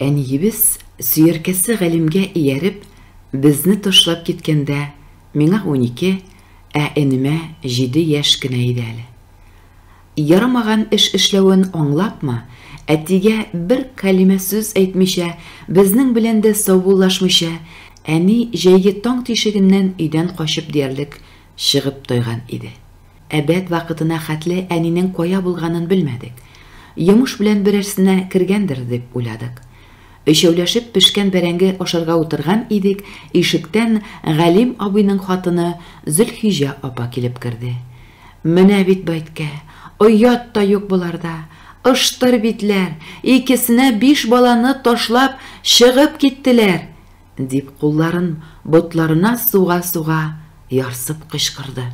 Әниебез сөйеркәсе Галимгә ияреп, безне ташлап киткәндә, миңа 12, ә энемә 7 яшь кенә иде әле. Ярамаган эш эшләвен аңлапмы, әтигә бер кәлимә сүз әйтмичә, безнең белән дә саубуллашмыйча, әни җәйге таң тишегеннән өйдән качып диярлек чыгып тойган иде. Әбәд вакытына хәтле әнинең кая булганын белмәдек. Йомыш белән берәрсенә кергәндер дип уйладык. Өчәүләшеп пешкән бәрәңге ашарга утырган идек, ишектән Галим абыйның хатыны Зөлхиҗә апа килеп керде. Менә бит бәйткә, оят та юк буларда, ыштыр битләр, икесенә 5 баланы ташлап чыгып киттеләр, дип кулларын ботларына суга-суга ярсып кычкырды.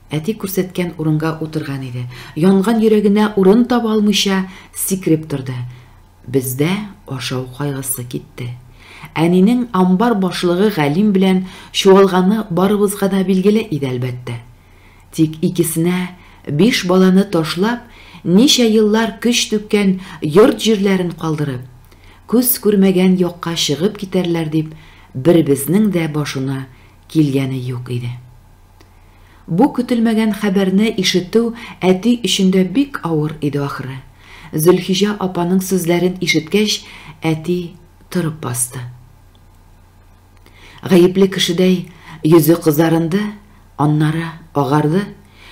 Әти күрсәткән урынга утырган иде. Янган йөрәгенә урын таба алмыйча сикереп торды. Бездә ашау кайгысы китте. Әнинең амбар башлыгы Галим белән чуалганы барыбызга да билгеле иде әлбәттә. Тик икесенә 5 баланы ташлап, ничә еллар көч түккән йорт җирләрен калдырып, күз күрмәгән якка чыгып китәрләр дип, беребезнең дә башына килгәне юк иде. Бу көтелмәгән хәбәрне ишетү әти өчендә бик авыр иде ахры. Зөлхиҗә апаның сүзләрен ишеткәч, әти торып басты. Гаепле кешедәй йөзе кызарынды, аннары агарды,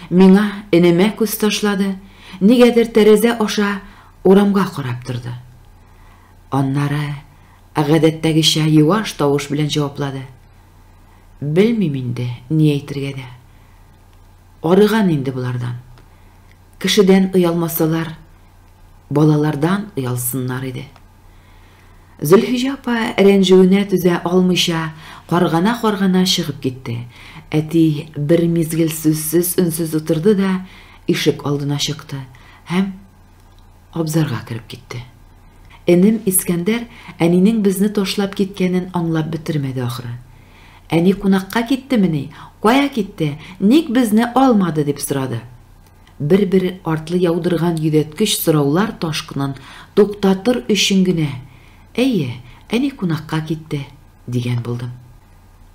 миңа энемә күз ташлады, нигәдер тәрәзә аша урамга карап торды. Аннары гадәттәгечә юаш тавыш белән җаваплады. Белмим инде, ни әйтергә дә. Арыган инде булардан. Кешедән оялмасалар, балалардан оялсыннар иде. Зөлхиҗә апа рәнҗүенә түзә алмыйча, каргана-каргана чыгып китте. Әти бер мизгел сүзсез, өнсез утырды да ишек алдына чыкты һәм абзарга кереп китте. Энем Искәндәр әнинең безне ташлап киткәнен аңлап бетермәде ахры. Әни кунакка киттемени, кая китте, ник безне алмады дип сорады. Бер-бер артлы яудырган йөдәткеч сораулар ташкынын туктатыр өчен генә, әйе, әни кунакка китте, дигән булдым.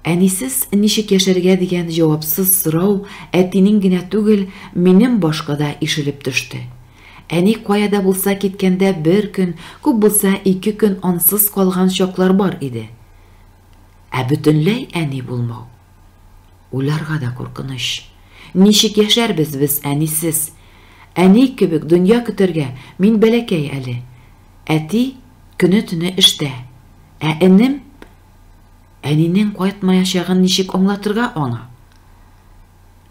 Әнисез ничек яшәргә дигән җавапсыз сорау әтинең генә түгел, минем башка да ишелеп төште. Әни каяда булса киткәндә 1 көн, күп булса 2 көн ансыз калган чаклар бар иде. Ә бөтенләй әни булмау. Уйларга да куркыныч. Ничек яшәрбез без әнисез? Әни кебек дөнья көтәргә мин бәләкәй әле. Әти көне-төне эштә. Ә энем әнинең кайтмаячагын ничек аңлатырга аңа?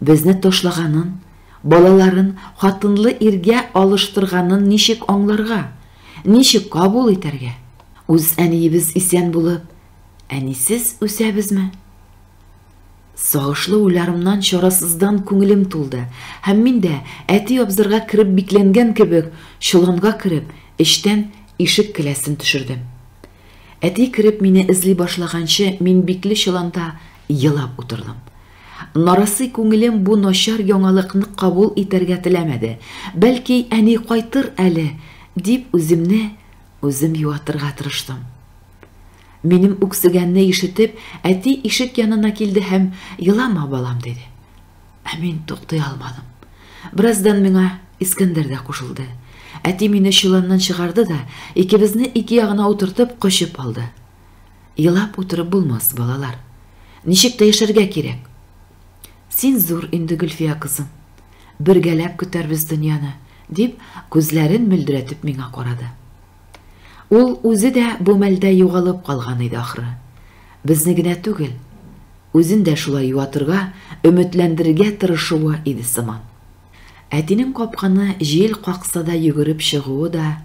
Безне ташлаганын, балаларын хатынлы иргә алыштырганын ничек аңларга? Ничек кабул итәргә? Үз әниебез исән булып, әнисез үсәбезме? Сагышлы уйларымнан чарасыздан күңелем тулды, һәм мин дә әти абзарга кереп бикләнгән кебек, чоланга кереп, эштән ишек келәсен төшердем. Әти кереп мине эзли башлаганчы, мин бикле чоланда елап утырдым. Нарасы күңелем бу начар яңалыкны кабул итәргә теләмәде. Бәлки әни кайтыр әле, дип үземне үзем юатырга тырыштым. Минем үксегәнне ишетеп, әти ишек янына килде һәм "Елама, балам", диде. Ә мин туктый алмадым. Бираздан миңа Искәндәр дә кушылды. Әти мине чоланнан чыгарды да, икебезне ике ягына утыртып кочып алды. Елап утырып булмас, балалар. Ничек тә яшәргә кирәк. Син зур инде, Гөлфия кызым. Бергәләп көтәрбез дөньяны, дип күзләрен мөлдерәтеп миңа карады. Ул үзе дә бу мәлдә югалып калган иде ахры. Безне генә түгел, үзен дә шулай юатырга, өметләндерергә тырышуы иде сыман. Әтинең капканы җил какса да йөгереп чыгуы да,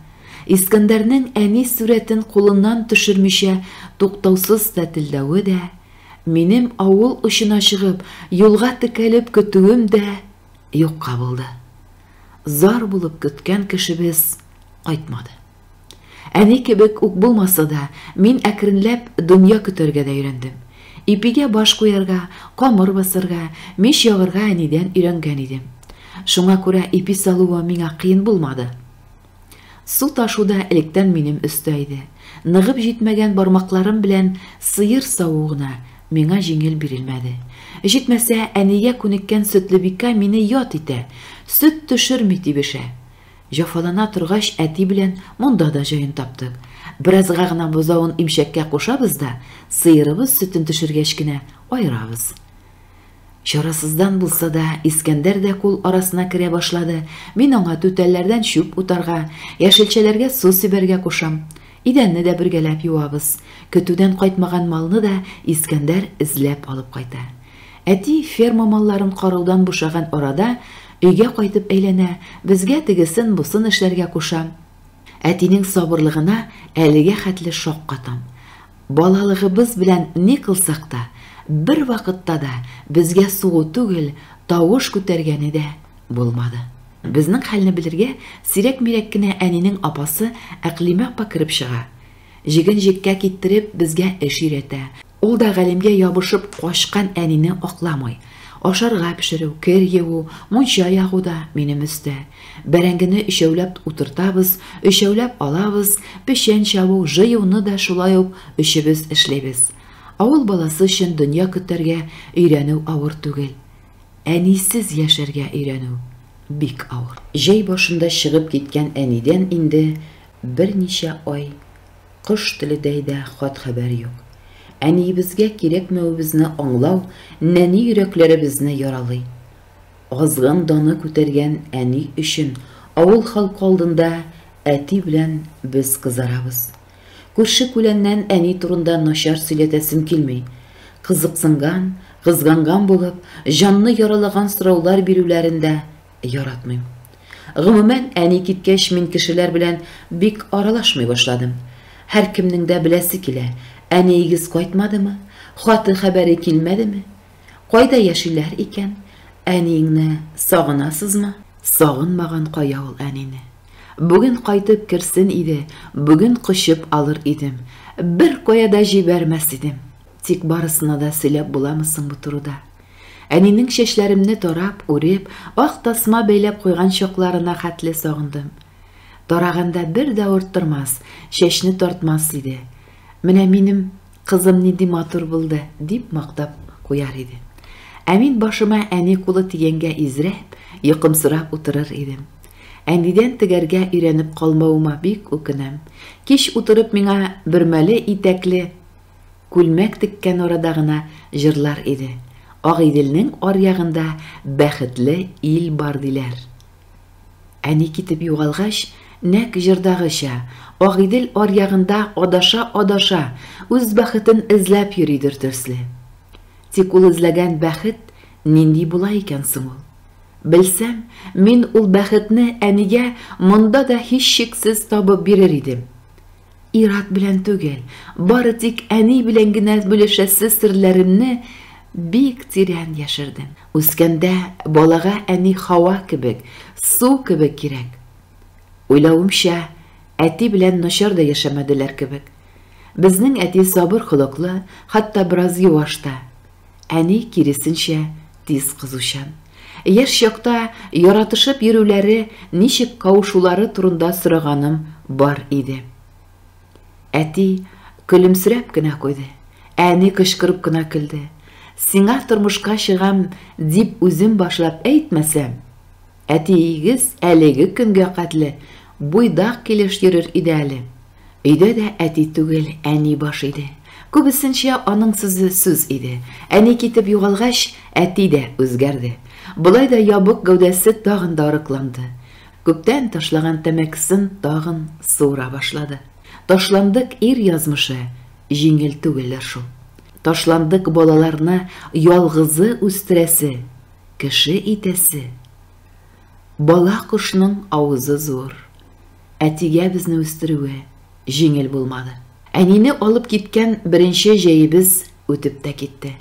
Искәндәрнең әни сурәтен кулыннан төшермичә туктаусыз тәтелдәве дә, минем авыл очына чыгып, юлга текәлеп көтүем дә юкка булды. Зар булып көткән кешебез кайтмады. Әни кебек ук булмаса да, мин әкренләп дөнья көтәргә дә өйрәндем. Ипигә баш куярга, камыр басырга, мич ягырга әнидән өйрәнгән идем. Шуңа күрә ипи салуы миңа кыен булмады. Су ташуда электән минем өстә иде. ныгып җитмәгән бармакларым белән сыер савугына миңа җиңел бирелмәде. Җитмәсә, әнигә күнеккән сөтлебикә мине ят итә, сөт төшерми тибешә. Җафалана торгач, әти белән монда да җаен таптык. Беразга гына бозавын имчәккә кушабыз да, сыерыбыз сөтен төшергәч кенә айырабыз. Чарасыздан булса да, Искәндәр дә кул арасына керә башлады. Мин аңа түтәлләрдән чүп утарга, яшелчәләргә су сибәргә кушам. Идәнне дә бергәләп юабыз. Көтүдән кайтмаган малны да Искәндәр эзләп алып кайта. Әти ферма малларын караудан бушаган арада өйгә кайтып әйләнә, безгә тегесен бусын эшләргә куша. Әтинең сабырлыгына әлегә хәтле шок катам. Балалыгыбыз белән ни кылсак та, бер вакытта да безгә сугу түгел, тавыш күтәргәне дә булмады. Безнең хәлне белергә сирәк-мирәк кенә әнинең апасы Әклимә апа кирип чыга. Җиген-җиккә киттереп безгә эш өйрәтә. Ул да галимгә ябышып качкан әнине акламый. Ашарга пешерү, кер егу, мунча ягу да минем өстә. Бәрәңгене өчәүләп утыртабыз, өчәүләп алабыз, пешән чабу, җыюны да шулай ук өчебез эшләбез. Авыл баласы өчен дөнья көтәргә өйрәнү авыр түгел. Әнисез яшәргә өйрәнү бик авыр. Җәй башында чыгып киткән әнидән инде берничә ай кыш теледәй дә хат хәбәр юк. Әниебезгә кирәкмәүебезне аңлау нәни йөрәкләребезне яралый. Азгын даны күтәргән әни өчен авыл халкы алдында әти белән без кызарабыз. Күрше күләннән әни турында начар сөйләтәсем килми. Кызыксынган, кызганган булып, җанны яралаган сораулар бирүләрендә яратмыйм. Гомумән, әни киткәч мин кешеләр белән бик аралашмый башладым. Һәр кемнең дә беләсе килә. Әниегез кайтмадымы? Хаты хәбәре килмәдеме? Кайда яшиләр икән? Әниеңне сагынасызмы? Сагынмаган кая ул әнине. Бүген кайтып керсен иде, бүген кычып алыр идем. Бер кая да җибәрмәс идем. Тик барысына да сөйләп буламысың бу турыда? Әнинең чәчләремне тарап, үреп, ак тасма бәйләп куйган чакларына хәтле сагындым. Тараганда бер дә урттырмас, чәчне тартмас иде. Менә минем кызым нинди матур булды, дип мактап куяр иде. Ә мин башыма әни кулы тигәнгә изрәп, йокымсырап утырыр идем. Әнидән тегәргә өйрәнеп калмавыма бик үкенәм. Кич утырып миңа бермәле итәкле күлмәк теккән арада гына җырлар иде. Агыйделнең аръягында бәхетле ил бар диләр. Әни китеп югалгач, нәк җырдагыча, Агыйдел аръягында адаша-адаша, үз бәхетен эзләп йөридер төсле. Тик ул эзләгән бәхет нинди була икән соң ул? Белсәм, мин ул бәхетне әнигә монда да һич шиксез табып бирер идем. Ират белән түгел, бары тик әни белән генә бүлешәсе серләремне бик тирән яшердем. Үскәндә балага әни һава кебек, су кебек кирәк. Уйлавымча, әти белән начар да яшәмәделәр кебек. Безнең әти сабыр холыклы, хатта бераз юаш та. Әни киресенчә тиз кызучан. Яшь чакта яратышып йөрүләре, ничек кавышулары турында сораганым бар иде. Әти көлемсерәп кенә куйды. Әни кычкырып кына көлде. Сиңа тормышка чыгам дип үзем башлап әйтмәсәм, әтиегез әлеге көнгә катлы буйдак килеш йөрер иде әле. Өйдә дә әти түгел, әни баш иде. Күбесенчә аның сүзе сүз иде. Әни китеп югалгач, әти дә үзгәрде. Булай да ябык гәүдәсе тагын да арыкланды. Күптән ташлаган тәмәкесен тагын суыра башлады. Ташландык ир язмышы, җиңел түгелләр шул. Ташландык балаларны ялгызы үстерәсе, кеше итәсе. Бала кошның авызы зур. Әтигә безне үстерүе җиңел булмады. Әнине алып киткән беренче җәебез үтеп тә китте.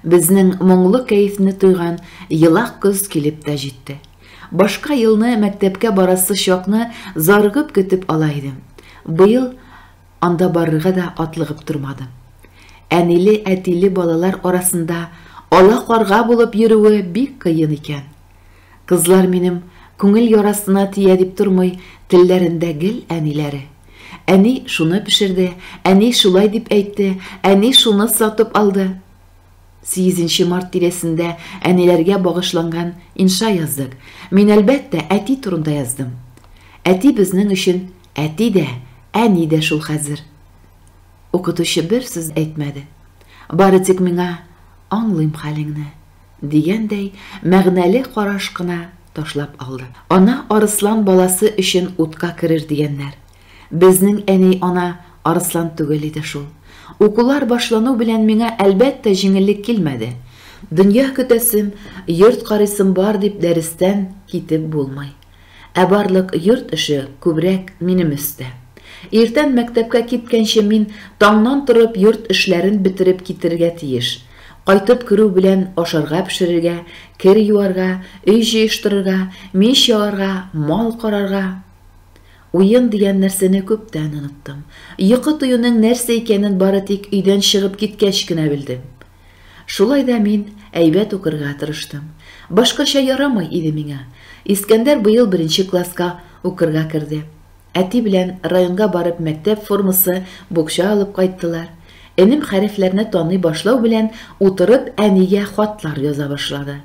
Безнең моңлы кәефне тойган елак көз килеп тә җитте. Башка елны мәктәпкә барасы чакны зарыгып көтеп ала идем. Быел анда барырга да атлыгып тормадым. Әниле, әтиле балалар арасында ала карга булып йөрүе бик кыен икән. Кызлар минем күңел ярасына тия дип тормый, телләрендә гел әниләре. Әни шуны пешерде, әни шулай дип әйтте, әни шуны сатып алды. 8 март тирәсендә әниләргә багышланган инша яздык. Мин әлбәттә әти турында яздым. Әти безнең өчен әти дә, әни дә шул хәзер. Укытучы бер сүз әйтмәде. Бары тик миңа аңлыйм хәлеңне дигәндәй мәгънәле караш кына ташлап алды. Ана арыслан баласы өчен утка керер дигәннәр. Безнең әни ана арыслан түгел иде шул. Укулар башлану белән миңа әлбәттә җиңеллек килмәде. Дөнья көтәсем, йорт карыйсым бар дип дәрестән китеп булмай. Ә барлык йорт эше күбрәк минем өстә. Иртән мәктәпкә киткәнче мин таңнан торып йорт эшләрен бетереп китергә тиеш. Кайтып керү белән ашарга пешерергә, кер юарга, өй җыештырырга, мич ягарга, мал карарга. Уен дигән нәрсәне күптән оныттым. Йокы туюның нәрсә икәнен бары тик өйдән чыгып киткәч кенә белдем. Шулай да мин әйбәт укырга тырыштым. Башкача ярамый иде миңа. Искәндәр быел 1 класска укырга керде. Әти белән районга барып мәктәп формасы, букча алып кайттылар. Энем хәрефләрне таный башлау белән утырып әнигә хатлар яза башлады.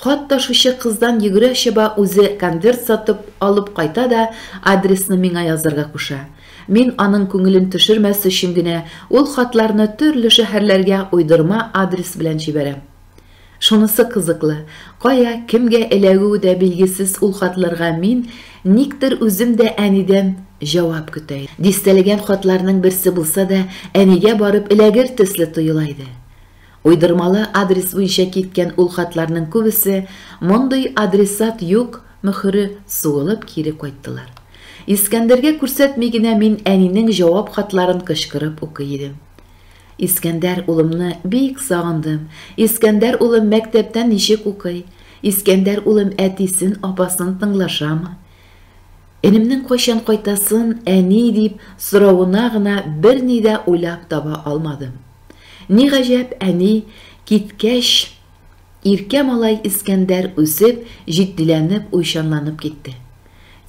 Хат ташучы кыздан йөгерә чаба үзе конверт сатып алып кайта да адресны миңа язарга куша. Мин аның күңелен төшермәс өчен генә ул хатларны төрле шәһәрләргә уйдырма адрес белән җибәрәм. Шунысы кызыклы, кая кемгә эләгү дә билгесез ул хатларга мин никтер үзем дә әнидән җавап көтә. Дистәләгән хатларның берсе булса да әнигә барып эләгер төсле тоела иде. Уйдырмалы адрес буенча киткән ул хатларның күбесе мондый адресат юк мөхөре сугылып кире кайттылар. Искәндәргә күрсәтми генә мин әнинең җавап хатларын кычкырып укый идем. Искәндәр улымны бик сагындым. Искәндәр улым мәктәптән ничек укый? Искәндәр улым әтисен, апасын тыңлашамы? Энемнең кайчан кайтасын әни дип соравына гына берни дә уйлап таба алмадым. Ни гаҗәп, әни киткәч, иркә малай Искәндәр үсеп, җитдиләнеп, уйчанланып китте.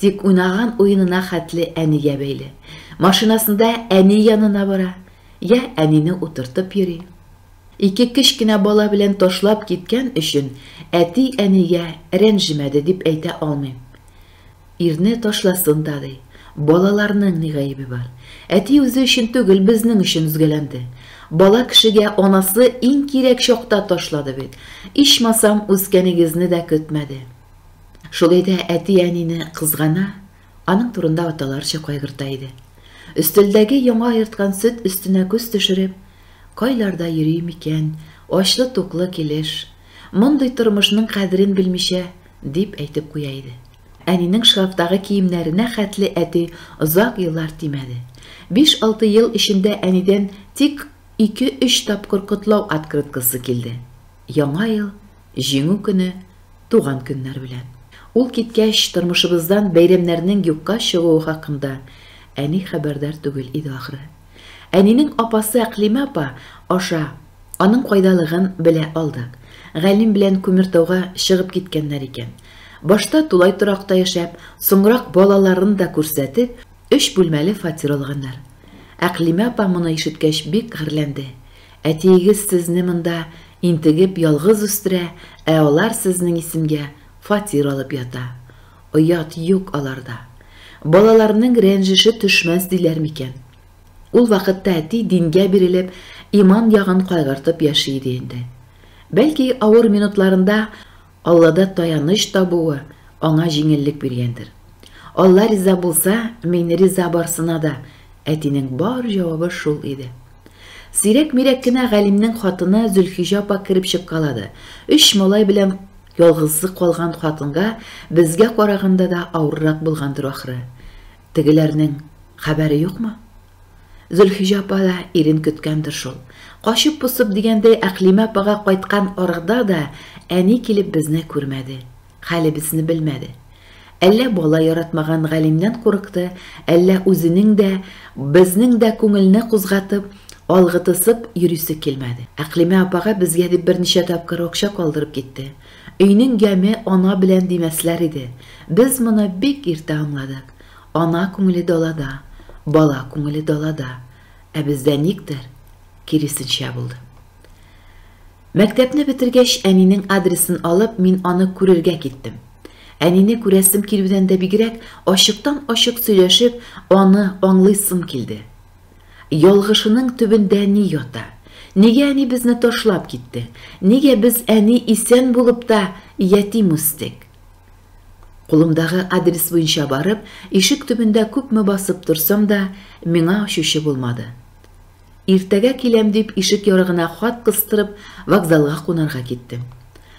Тик уйнаган уенына хәтле әнигә бәйле. Машинасында әни янына бара, я әнине утыртып йөри. Ике кечкенә бала белән ташлап киткән өчен әти әнигә рәнҗемәде дип әйтә алмыйм. Ирне ташласын да ди. Балаларның ни гаебе бар? Әти үзе өчен түгел, безнең өчен үзгәләнде. Бала кешегә анасы иң кирәк чакта ташлады бит. Ичмасам үскәнегезне дә көтмәде. Шулай да әти әнине кызгана, аның турында аталарча кайгырта иде. Өстәлдәге яңа йырткан сөт өстенә күз төшереп, кайларда йөри микән, ачлы туклы килеш, мондый тормышның кадерен белмичә дип әйтеп куя иде. Әнинең шкафтагы киемнәренә хәтле әти озак еллар тимәде. 5-6 ел эчендә әнидән тик 2-3 тапкыр котлау открыткасы килде. Яңа ел, җиңү көне, туган көннәр белән. Ул киткәч, тормышыбыздан бәйрәмнәрнең юкка чыгуы хакында әни хәбәрдар түгел иде ахры. Әнинең апасы Әклимә апа аша аның кайдалыгын белә алдык. Галим белән Күмертауга чыгып киткәннәр икән. Башта тулай торакта яшәп, соңрак балаларын да күрсәтеп, 3 бүлмәле фатир алганнар. Әклимә апа моны ишеткәч бик гырләнде. Әтиегез сезне монда интегеп ялгыз үстерә, ә алар сезнең исемгә фатир алып ята. Оят юк аларда. Балаларның рәнҗеше төшмәс диләр микән? Ул вакытта әти дингә бирелеп, иман ягын кайгыртып яши иде инде. Бәлки авыр минутларында Аллада таяныч табуы аңа җиңеллек биргәндер. Алла риза булса, мин риза барсына да, әтинең бар җавабы шул иде. Сирәк-мирәк кенә Галимнең хатыны Зөлхиҗә апа кирип чыккалады. 3 малай белән ялгызы калган хатынга безгә караганда да авыррак булгандыр ахры. Тегеләрнең хәбәре юкмы? Зөлхиҗә апа да ирен көткәндер шул. Кашып пусып дигәндәй Әклимә апага кайткан арыгда да әни килеп безне күрмәде. Хәлебезне белмәде. Әллә бала яратмаган Галимнән курыкты, әллә үзенең дә, безнең дә күңелне кузгатып, алгытысып йөрисе килмәде. Әклимә апага безгә дип берничә тапкыр акча калдырып китте. Өйнең гәме ана белән димәсләр иде. Без моны бик иртә аңладык. Ана күңеле далада, Бала күңеле далада, бездә никтер киресенчә булды. Мәктәпне бетергәч, әнинең адресын алып, мин аны күрергә киттем. Әнине күрәсем килүдән дә бигрәк, ачыктан-ачык сөйләшеп, аны аңлыйсым килде. Ялгышының төбендә ни ята? Нигә әни безне ташлап китте? Нигә без әни исән булып та ятим үстек? Кулымдагы адрес буенча барып, ишек төбендә күпме басып торсам да, миңа ачучы булмады. Иртәгә киләм дип ишек ярыгына хат кыстырып, вокзалга кунарга киттем.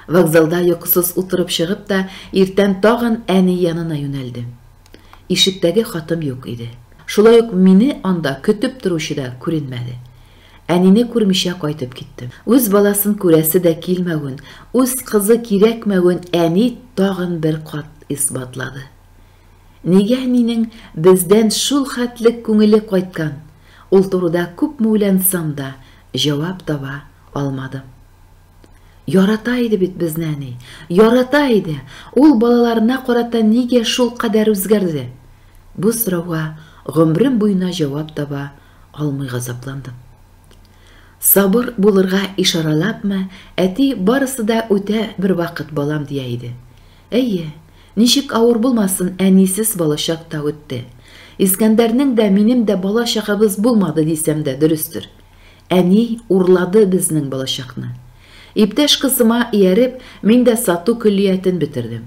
Вокзалда йокысыз утырып чыгып та, иртән тагын әни янына юнәлдем. Ишектәге хатым юк иде. Шулай ук мине анда көтеп торучы да күренмәде. Әнине күрмичә кайтып киттем. Үз баласын күрәсе дә килмәвен, үз кызы кирәкмәвен әни тагын бер кат исбатлады. Нигә әнинең бездән шул хәтлек күңеле кайткан? Ул турыда күпме уйлансам да, җавап таба алмадым. Ярата иде бит безне әни, ярата иде. Ул балаларына карата нигә шул кадәр үзгәрде? Бу сорауга гомрем буена җавап таба алмый газапландым. Сабыр булырга ишаралапмы, әти барысы да үтә бер вакыт балам дия иде. Әйе, ничек авыр булмасын, әнисез балачак та үтте. Искәндәрнең дә минем дә балачагыбыз булмады дисәм дә дөрестер. Әни урлады безнең балачакны. Иптәш кызыма ияреп, мин дә сату көллиятен битердем.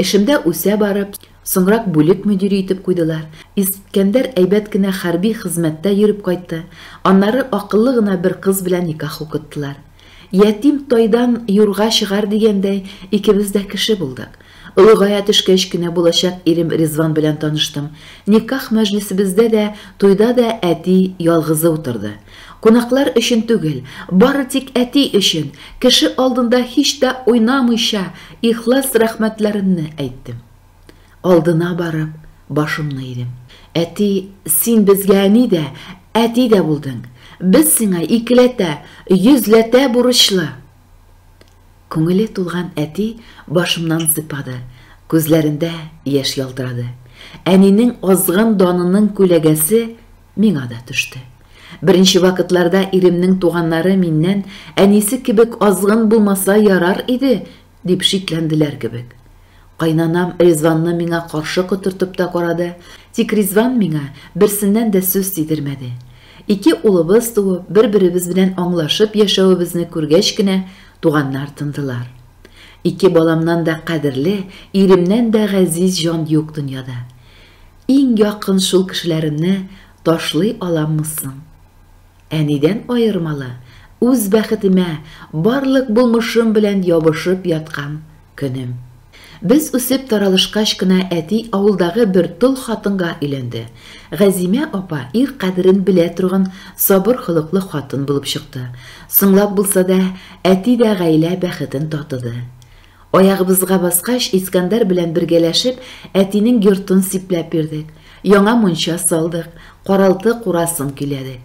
Эшемдә үсә барып, соңрак бүлек мөдире итеп куйдылар. Искәндәр әйбәт кенә хәрби хезмәттә йөреп кайтты. Аннары акыллы гына бер кыз белән никах укыттылар. Ятим тойдан юрга чыгар дигәндәй, икебез дә кеше булдык. Улыгая төшкәч кенә булачак ирем Резван белән таныштым. Никах мәҗлесебездә дә, туйда да әти ялгызы утырды. Кунаклар өчен түгел, бары тик әти өчен, кеше алдында һич тә уйнамыйча ихлас рәхмәтләремне әйттем. Алдына барып, башымны идем. Әти, син безгә әни дә, әти дә булдың. Без сиңа икеләтә, йөзләтә бурычлы. Күңеле тулган әти башымнан сыпады. Күзләрендә яшь ялтырады. Әнинең азгын данының күләгәсе миңа да төште. Беренче вакытларда иремнең туганнары миннән әнисе кебек азгын булмаса ярар иде, дип шикләнделәр кебек. Кайнанам Резванны миңа каршы котыртып та карады, тик Резван миңа берсеннән дә сүз тидермәде. Ике улыбыз туып, бер-беребез белән аңлашып яшәвебезне күргәч кенә туганнар тындылар. Ике баламнан да кадерле, иремнән дә газиз җан юк дөньяда. Иң якын шул кешеләремне ташлый аламмысың? Әнидән айырмалы, үз бәхетемә, барлык булмышым белән ябышып яткан көнем. Без үсеп таралышкач кына әти авылдагы бер тол хатынга өйләнде. Газимә апа ир кадерен белә торган сабыр хылыклы хатын булып чыкты. Сыңлап булса да, әти дә гаилә бәхетен татыды. Аягыбызга баскач, Искәндәр белән бергәләшеп, әтинең йортын сипләп бирдек. Яңа мунча салдык, каралты курасын киләдек.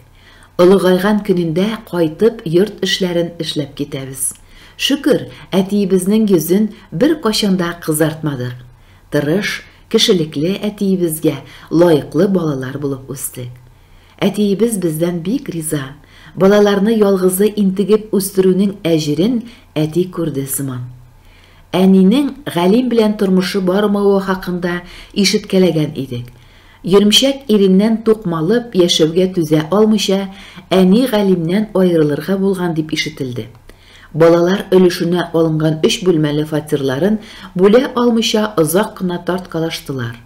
Улыгайган көнендә кайтып йорт эшләрен эшләп китәбез. Шөкер, әтиебезнең йөзен бер кашанда кызартмадык. Тырыш, кешелекле әтиебезгә лаеклы балалар булып үстек. Әтиебез бездән бик риза. Балаларны ялгызы интегеп үстерүнең әҗерен әти күрде сыман. Әнинең галим белән тормышы бармавы хакында ишеткәләгән идек. Йөрмшәк иреннән тукмалып яшәүгә түзә алмыйча, әни галимнән аерылырга булган дип ишетелде. Балалар өлешенә алынган 3 бүлмәле фатирларын бүлә алмыйча озак кына тарткалаштылар.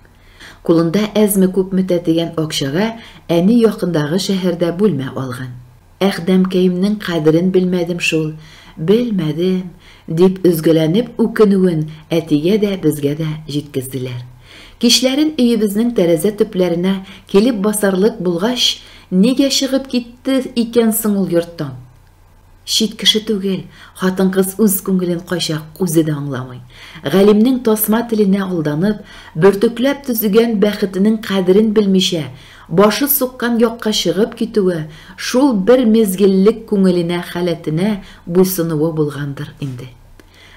Кулында әзме күпме тәтегән акчага әни якындагы шәһәрдә бүлмә алган. Әхдәмкәемнең кадерен белмәдем шул, белмәдем, дип үзгәләнеп үкенүен әтигә дә безгә дә җиткезделәр. Кичләрен өебезнең тәрәзә төпләренә килеп басарлык булгач, нигә чыгып китте икән соң ул йорттан? Шит кеше түгел, хатын-кыз үз күңелен кайчак үзе дә аңламый. Галимнең тасма теленә алданып, бөртөкләп төзегән бәхетенең кадерен белмичә, башы суккан якка чыгып китүе шул бер мезгиллек күңеленә хәләтенә буйсынуы булгандыр инде.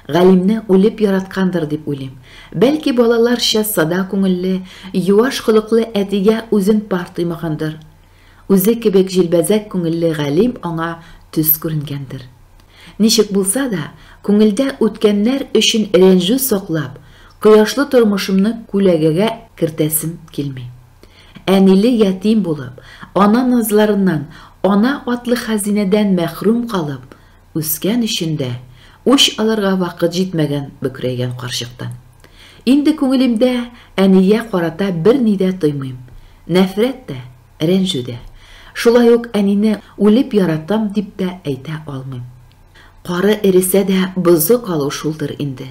Галимне үлеп яраткандыр дип уйлыйм. Бәлки балаларча сада күңелле, юаш холыклы әтигә үзен пар тоймагандыр. Үзе кебек җилбәзәк күңелле Галим аңа төс күренгәндер. Ничек булса да, күңелдә үткәннәр өчен рәнҗү саклап, кояшлы тормышымны күләгәгә кертәсем килми. Әниле ятим булып, ана назларыннан, ана атлы хәзинәдән мәхрүм калып, үскән өчендә үч алырга вакыт җитмәгән бөкрәйгән карчыктан. Инде күңелемдә әнигә карата берни дә тоймыйм. Нәфрәт тә, рәнҗү дә. Шулай ук әнине үлеп яратам дип тә әйтә алмыйм. Кары эресә дә бозы калу шулдыр инде.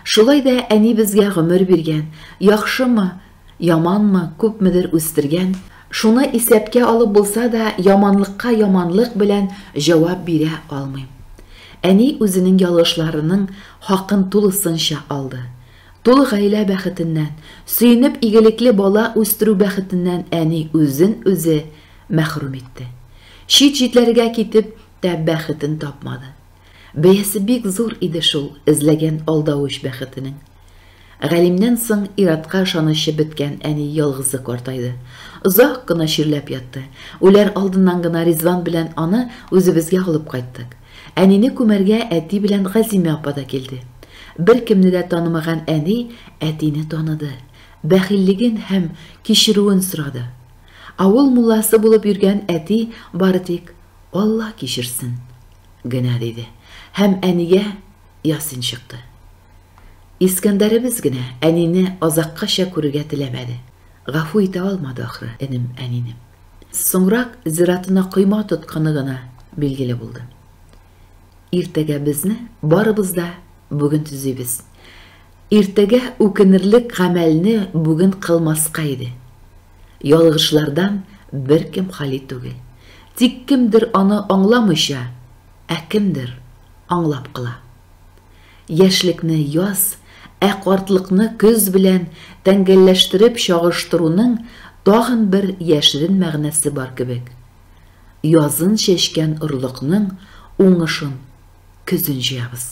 Шулай да әни безгә гомер биргән, яхшымы, яманмы, күпмедер үстергән, шуны исәпкә алып булса да, яманлыкка яманлык белән җавап бирә алмыйм. Әни үзенең ялгышларының хакын тулысынча алды. Тулы гаилә бәхетеннән, сөйнеп игелекле бала үстерү бәхетеннән әни үзен үзе мәхрүм итте. Чит-читләргә китеп тә бәхетен тапмады. Бәясе бик зур иде шул эзләгән алдавыч бәхетенең. Галимнән соң иратка ышанычы беткән әни ялгызы картайды. Озак кына чирләп ятты. Үләр алдыннан гына Ризван белән аны үзебезгә алып кайттык. Әнине күмәргә әти белән Газимә апа да килде. Бер кемне дә танымаган әни әтине таныды. Бәхиллеген һәм кичерүен сорады. Авыл мулласы булып йөргән әти бары тик Алла кичерсен генә диде. Һәм әнигә ясин чыкты. Искәндәребез генә әнине азаккача күрергә теләмәде. Гафу итә алмады ахры энем әнине. Соңрак зиратына койма тотканы гына билгеле булды. Иртәгә безне барыбыз да бүген төзибез. Иртәгә үкенерлек гамәлне бүген кылмаска иде. Ялгышлардан беркем хали түгел. Тик кемдер аны аңламыйча, кемдер аңлап кыла. Яшьлекне яз, картлыкны көз белән тәңгәлләштереп чагыштыруның тагын бер яшерен мәгънәсе бар кебек. Язын чәчкән орлыкның уңышын көзен җыябыз.